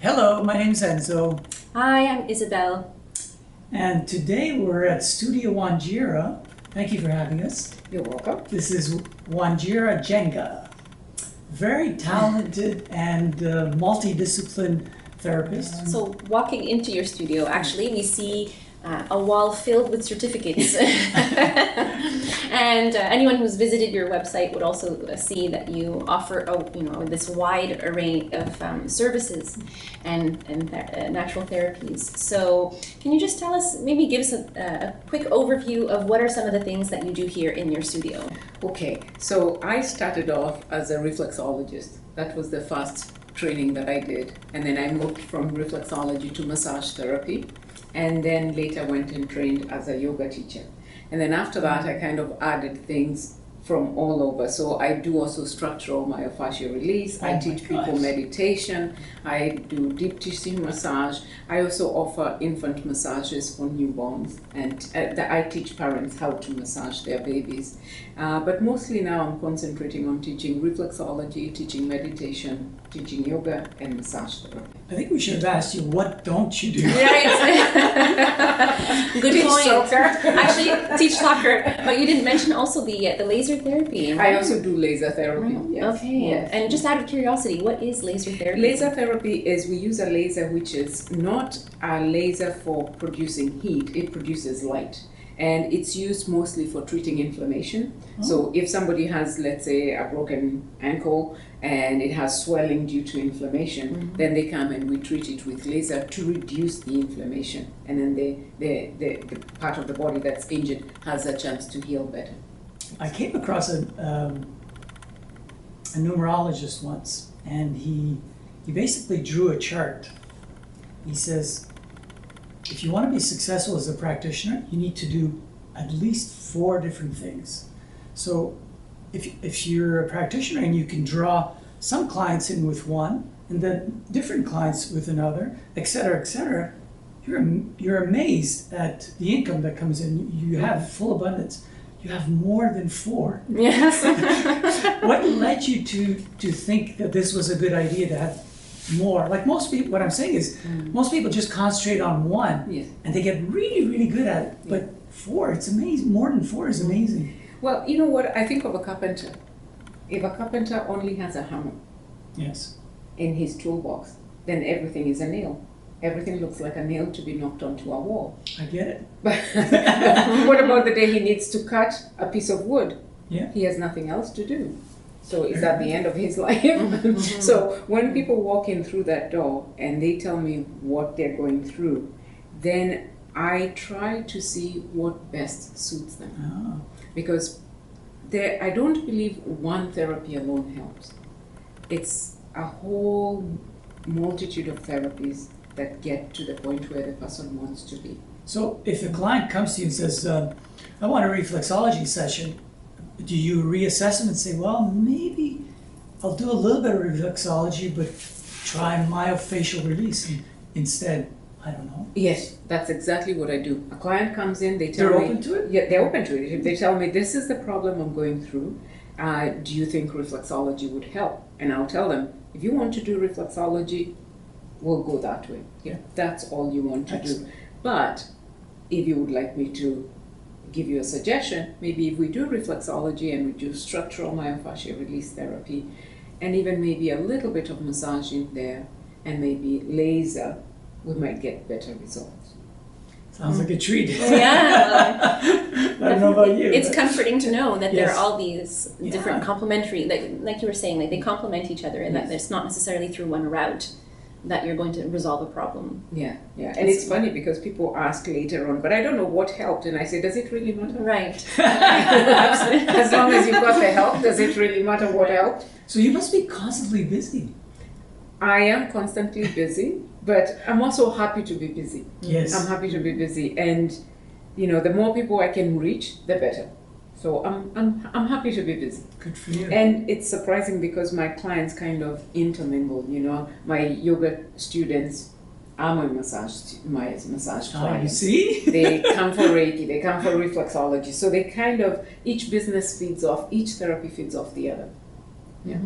Hello, my name's Enzo. Hi, I'm Isabelle. And today we're at Studio Wanjira. Thank you for having us. You're welcome. This is Wanjira Njenga. Very talented and multidisciplined therapist. So walking into your studio, actually, we see a wall filled with certificates. And anyone who's visited your website would also see that you offer this wide array of services and natural therapies. So can you just tell us, maybe give us a quick overview of what are some of the things that you do here in your studio? Okay, so I started off as a reflexologist. That was the first training that I did. And then I moved from reflexology to massage therapy. And then later went and trained as a yoga teacher. And then after that, I kind of added things from all over. So I do also structural myofascial release. I teach people meditation. I do deep tissue massage. I also offer infant massages for newborns. And I teach parents how to massage their babies. But mostly now I'm concentrating on teaching reflexology, teaching meditation, teaching yoga, and massage therapy. I think we should have asked you, what don't you do? Right. Good Teach point. soccer. Actually, teach soccer. But you didn't mention also the laser therapy. Right? I also do laser therapy. Yes. Okay. Yes. And just out of curiosity, what is laser therapy? Laser therapy is we use a laser which is not a laser for producing heat, it produces light. And it's used mostly for treating inflammation. Oh. So if somebody has, let's say, a broken ankle and it has swelling due to inflammation, then they come and we treat it with laser to reduce the inflammation. And then the part of the body that's injured has a chance to heal better. I came across a numerologist once, and he basically drew a chart. He says, if you want to be successful as a practitioner, you need to do at least 4 different things. So if you're a practitioner and you can draw some clients in with one, and then different clients with another, et cetera, you're amazed at the income that comes in. You have full abundance. You have more than 4. Yes. What led you to think that this was a good idea to have more? Like most people, what I'm saying is, most people just concentrate on one, yes, and they get really, really good at it. But 4, it's amazing. More than 4 is amazing. Well, you know what? I think of a carpenter. If a carpenter only has a hammer, yes, in his toolbox, then everything is a nail. Everything looks like a nail to be knocked onto a wall. I get it. But what about the day he needs to cut a piece of wood? Yeah. He has nothing else to do. So is that the end of his life? So when people walk in through that door and they tell me what they're going through, then I try to see what best suits them. Oh. Because I don't believe one therapy alone helps. It's a whole multitude of therapies that get to the point where the person wants to be. So if a client comes to you and says, I want a reflexology session, do you reassess them and say, well, maybe I'll do a little bit of reflexology, but try myofascial release instead? I don't know. Yes, that's exactly what I do. A client comes in, they tell me... They're open to it? Yeah, they're open to it. If they tell me, this is the problem I'm going through, do you think reflexology would help? And I'll tell them, if you want to do reflexology, we'll go that way. Yeah, that's all you want to do. But if you would like me to give you a suggestion, maybe if we do reflexology and we do structural myofascial release therapy, and even maybe a little bit of massage in there, and maybe laser, we might get better results. Sounds like a treat. Yeah. I don't know about you. It's comforting to know that there are Yes. all these different complementary, like you were saying, like they complement each other, and Yes. that it's not necessarily through one route that you're going to resolve a problem. Yeah. And it's funny because people ask later on, but I don't know what helped. And I say, does it really matter? Right. As long as you've got the help, does it really matter what helped? So you must be constantly busy. I am constantly busy, but I'm also happy to be busy. Yes. I'm happy to be busy. And, the more people I can reach, the better. So I'm happy to be busy. Good for you. And it's surprising because my clients kind of intermingle, my yoga students are my massage clients. You see? They come for Reiki, they come for reflexology. So they kind of, each business feeds off, each therapy feeds off the other. Yeah.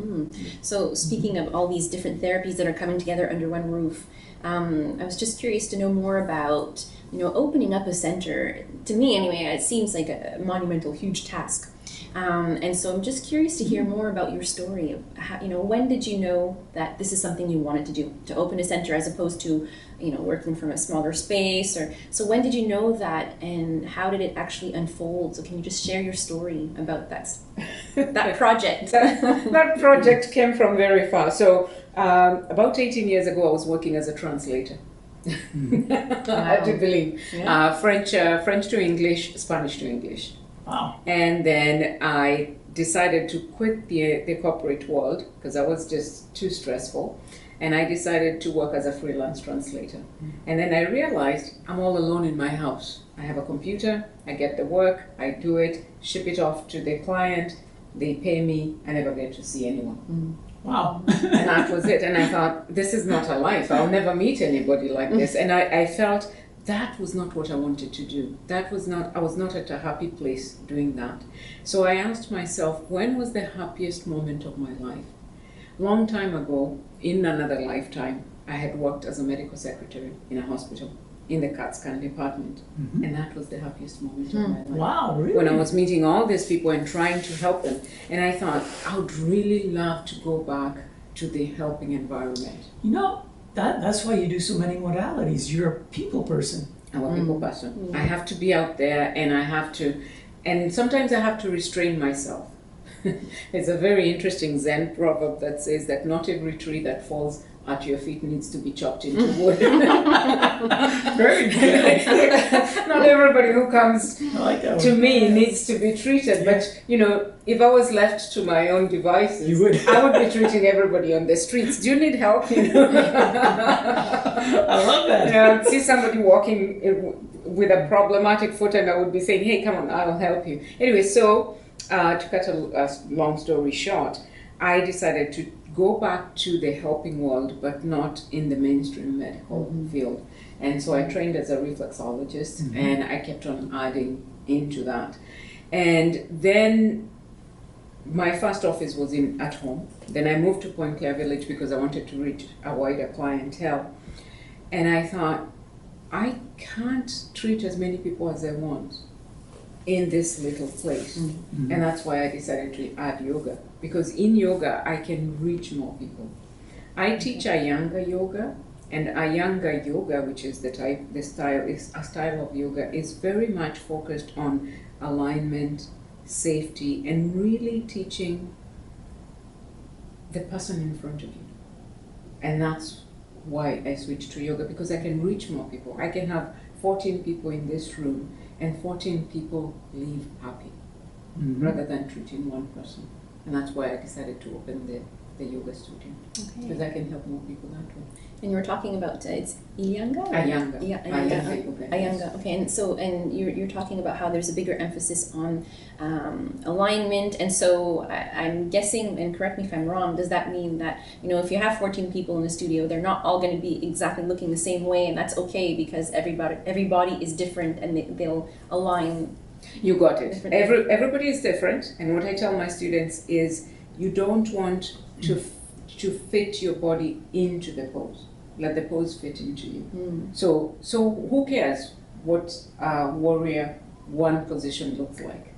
So speaking of all these different therapies that are coming together under one roof, I was just curious to know more about, opening up a center. To me, anyway, it seems like a monumental, huge task. And so I'm just curious to hear more about your story of how, when did you know that this is something you wanted to do, to open a center as opposed to, working from a smaller space, or so when did you know that, and how did it actually unfold? So can you just share your story about that project? That project came from very far. So about 18 years ago, I was working as a translator. Hard to believe. Yeah. French to English, Spanish to English. Wow. And then I decided to quit the corporate world because I was just too stressful. And I decided to work as a freelance translator. And then I realized I'm all alone in my house. I have a computer, I get the work, I do it, ship it off to the client, they pay me, I never get to see anyone. Wow. And that was it. And I thought, this is not a life. I'll never meet anybody like this. And I felt that was not what I wanted to do. I was not at a happy place doing that. So I asked myself, when was the happiest moment of my life? Long time ago, in another lifetime, I had worked as a medical secretary in a hospital in the CAT scan department. And that was the happiest moment of my life. Wow, really? When I was meeting all these people and trying to help them. And I thought, I would really love to go back to the helping environment. That's why you do so many modalities. You're a people person. I'm a people person. I have to be out there, and sometimes I have to restrain myself. It's a very interesting Zen proverb that says that not every tree that falls at your feet needs to be chopped into wood. Very good. Not everybody who comes to me needs to be treated, but if I was left to my own devices, I would be treating everybody on the streets. Do you need help? I love that. See somebody walking with a problematic foot, and I would be saying, "Hey, come on, I'll help you." Anyway, so to cut a long story short, I decided to go back to the helping world, but not in the mainstream medical field. And so I trained as a reflexologist, and I kept on adding into that. And then my first office was at home. Then I moved to Point Claire Village because I wanted to reach a wider clientele. And I thought, I can't treat as many people as I want in this little place. And that's why I decided to add yoga, because in yoga I can reach more people. I teach Iyengar yoga, and Iyengar yoga, which is a style of yoga, is very much focused on alignment, safety, and really teaching the person in front of you. And that's why I switched to yoga, because I can reach more people. I can have 14 people in this room and 14 people leave happy, rather than treating one person. And that's why I decided to open the yoga studio, because I can help more people that way. And you were talking about it's Iyengar? Iyengar. Iyengar. Okay, and you're talking about how there's a bigger emphasis on alignment, and so I'm guessing, and correct me if I'm wrong, does that mean that if you have 14 people in the studio, they're not all going to be exactly looking the same way, and that's okay because everybody is different and they'll align? You got it. Everybody is different, and what I tell my students is you don't want to fit your body into the pose. Let the pose fit into you. So who cares what warrior one position looks like?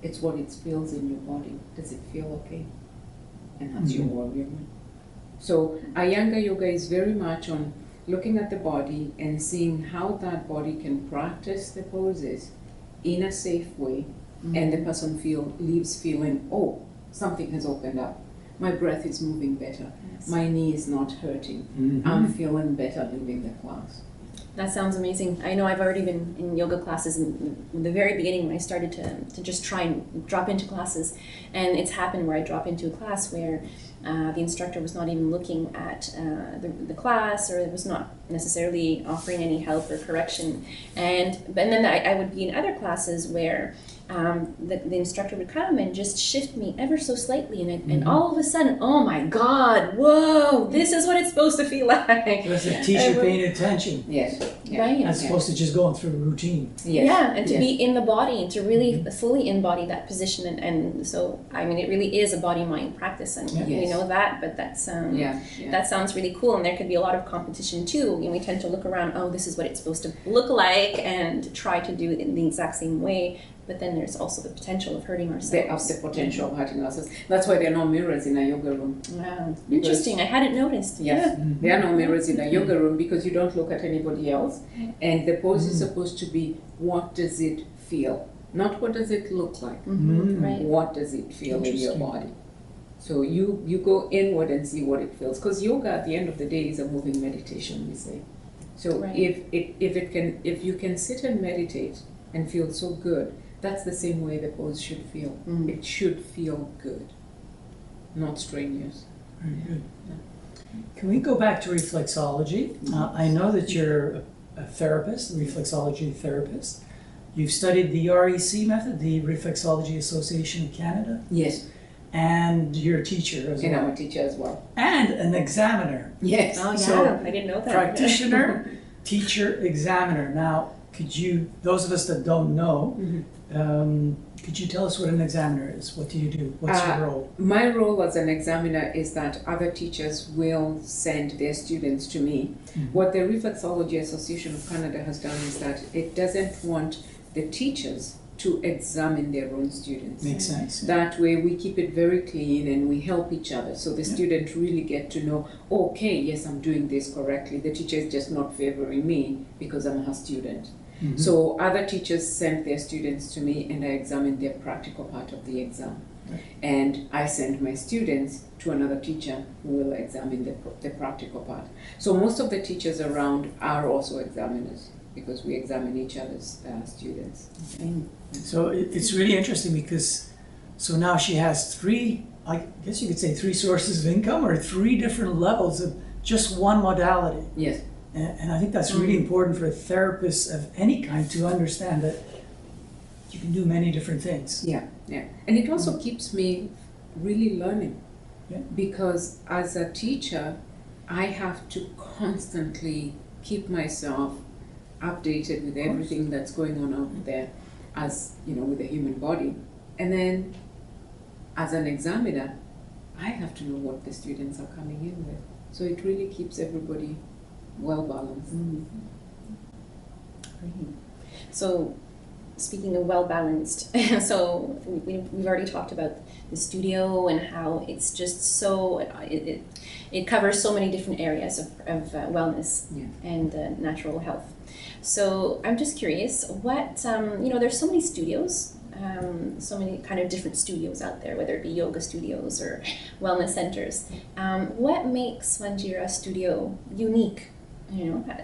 It's what it feels in your body. Does it feel okay? And that's your warrior one. So Iyengar yoga is very much on looking at the body and seeing how that body can practice the poses in a safe way, and the person leaves feeling, oh, something has opened up. My breath is moving better. Yes. My knee is not hurting. I'm feeling better leaving the class. That sounds amazing. I know I've already been in yoga classes in the very beginning when I started to just try and drop into classes. And it's happened where I drop into a class where the instructor was not even looking at the class, or was not necessarily offering any help or correction. And then I would be in other classes where the instructor would come and just shift me ever so slightly, and all of a sudden, oh my God, whoa, this is what it's supposed to feel like. That's a teacher paying attention. Yes. Right. As opposed to just going through a routine. Yes. Yeah, and to be in the body, and to really fully embody that position, and so I mean, it really is a body-mind practice, and we know that. But that's that sounds really cool, and there could be a lot of competition too. We tend to look around, oh, this is what it's supposed to look like, and try to do it in the exact same way. But then there's also the potential of hurting ourselves. The potential of hurting ourselves. That's why there are no mirrors in a yoga room. Wow, interesting. I hadn't noticed. Yes, there are no mirrors in a yoga room because you don't look at anybody else. And the pose is supposed to be, what does it feel? Not what does it look like. Right. What does it feel in your body? So you go inward and see what it feels. Because yoga at the end of the day is a moving meditation, we say. So if you can sit and meditate and feel so good, that's the same way the pose should feel. It should feel good, not strenuous. Very good. Can we go back to reflexology? I know that you're a therapist, a reflexology therapist. You've studied the REC method, the Reflexology Association of Canada. Yes. And you're a teacher as well. And I'm a teacher as well. And an examiner. Yes. Oh yeah, So, I didn't know that. Practitioner, teacher, examiner. Now, could you, those of us that don't know, could you tell us what an examiner is? What do you do? What's your role? My role as an examiner is that other teachers will send their students to me. What the Reflexology Association of Canada has done is that it doesn't want the teachers to examine their own students. Makes sense. That way we keep it very clean and we help each other. So the students really get to know, okay, yes, I'm doing this correctly. The teacher is just not favoring me because I'm her student. So other teachers send their students to me and I examine their practical part of the exam. And I send my students to another teacher who will examine the practical part. So most of the teachers around are also examiners because we examine each other's students. So it's really interesting because, so now she has three, I guess you could say three sources of income or three different levels of just one modality. Yes. And I think that's really important for a therapist of any kind to understand that you can do many different things. Yeah. And it also keeps me really learning. Yeah. Because as a teacher, I have to constantly keep myself updated with everything that's going on out there, as you know, with the human body. And then as an examiner, I have to know what the students are coming in with. So it really keeps everybody well balanced. So speaking of well balanced, so we've already talked about the studio and how it's just so, it covers so many different areas of wellness and natural health. So I'm just curious, what, there's so many studios, so many kind of different studios out there, whether it be yoga studios or wellness centers. What makes Wanjira Studio unique,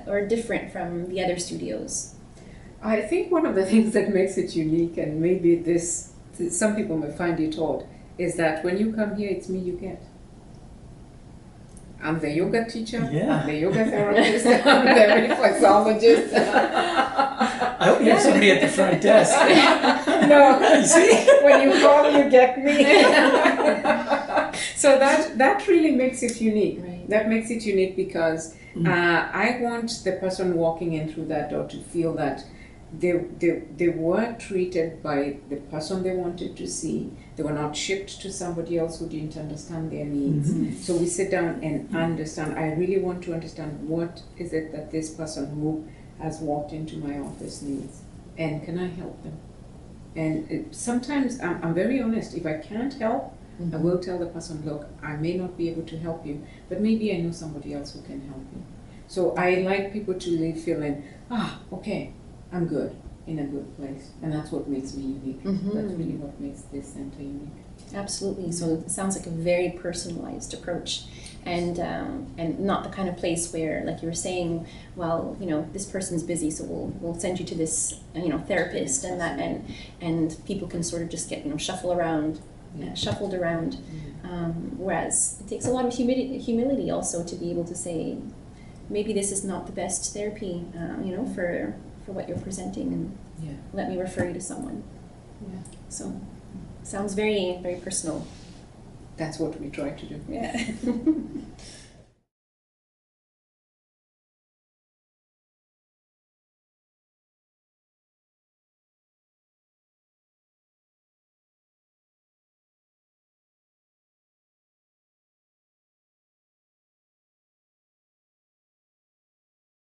or different from the other studios? I think one of the things that makes it unique, and maybe this, some people may find it odd, is that when you come here, it's me you get. I'm the yoga teacher, I'm the yoga therapist, I'm the reflexologist. I hope you have somebody at the front desk. No, You see? when you call, you get me. So that really makes it unique. Right. That makes it unique because I want the person walking in through that door to feel that they were treated by the person they wanted to see. They were not shipped to somebody else who didn't understand their needs. So we sit down and understand. I really want to understand what is it that this person who has walked into my office needs, and can I help them? And sometimes I'm very honest. If I can't help, I will tell the person, look, I may not be able to help you, but maybe I know somebody else who can help you. So I like people to leave feeling, okay, I'm good, in a good place. And that's what makes me unique. That's really what makes this center unique. Absolutely. So it sounds like a very personalized approach, and not the kind of place where, like you were saying, well, this person's busy, so we'll send you to this, therapist and that, and people can sort of just get, shuffle around shuffled around. Whereas it takes a lot of humility also to be able to say, maybe this is not the best therapy, for what you're presenting, and let me refer you to someone. Yeah. So, sounds very, very personal. That's what we try to do. Yeah.